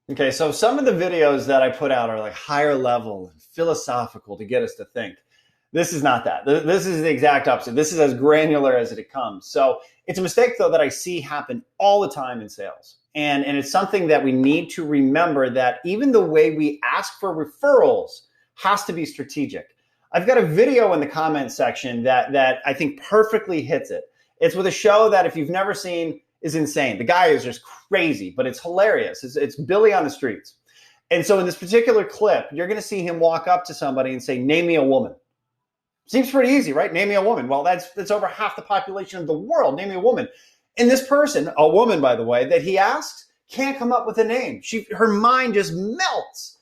Okay, so some of the videos that I put out are like higher level and philosophical to get us to think. This is not that. This is the exact opposite. This is as granular as it comes. So it's a mistake, though, that I see happen all the time in sales. And it's something that we need to remember that even the way we ask for referrals has to be strategic. I've got a video in the comment section that I think perfectly hits it. It's with a show that if you've never seen is insane. The guy is just crazy, but it's hilarious. It's Billy on the Streets. And so in this particular clip, you're going to see him walk up to somebody and say, "Name me a woman." Seems pretty easy, right? Name me a woman. Well, that's over half the population of the world. Name me a woman. And this person, a woman, by the way, that he asks, can't come up with a name. Her mind just melts.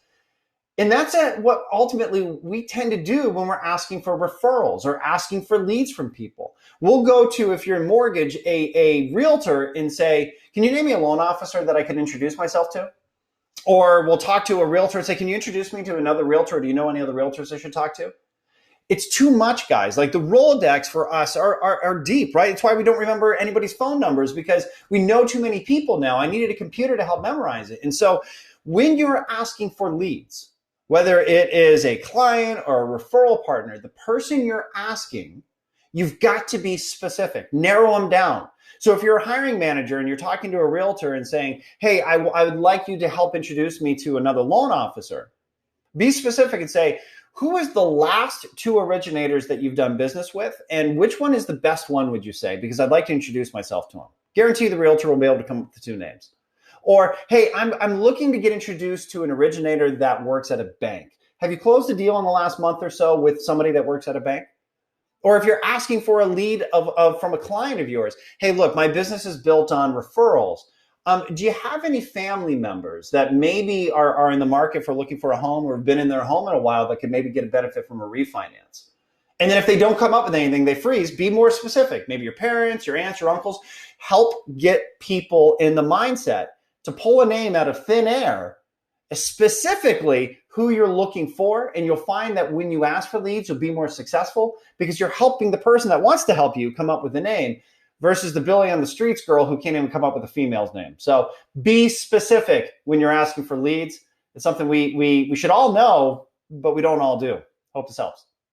And that's what ultimately we tend to do when we're asking for referrals or asking for leads from people. We'll go to, if you're in mortgage, a realtor and say, "Can you name me a loan officer that I can introduce myself to?" Or we'll talk to a realtor and say, "Can you introduce me to another realtor? Do you know any other realtors I should talk to?" It's too much, guys. Like the Rolodex for us are deep, right? It's why we don't remember anybody's phone numbers, because we know too many people now. I needed a computer to help memorize it. And so when you're asking for leads, whether it is a client or a referral partner, the person you're asking, you've got to be specific, narrow them down. So if you're a hiring manager and you're talking to a realtor and saying, "Hey, I would like you to help introduce me to another loan officer," be specific and say, "Who is the last two originators that you've done business with? And which one is the best one, would you say? Because I'd like to introduce myself to him." Guarantee the realtor will be able to come up with the two names. Or, "Hey, I'm looking to get introduced to an originator that works at a bank. Have you closed a deal in the last month or so with somebody that works at a bank?" Or if you're asking for a lead from a client of yours, "Hey, look, my business is built on referrals. Do you have any family members that maybe are in the market for looking for a home or have been in their home in a while that could maybe get a benefit from a refinance?" And then if they don't come up with anything, they freeze. Be more specific. Maybe your parents, your aunts, your uncles. Help get people in the mindset to pull a name out of thin air, specifically who you're looking for. And you'll find that when you ask for leads, you'll be more successful because you're helping the person that wants to help you come up with a name versus the Billy on the Streets girl who can't even come up with a female's name. So be specific when you're asking for leads. It's something we should all know, but we don't all do. Hope this helps.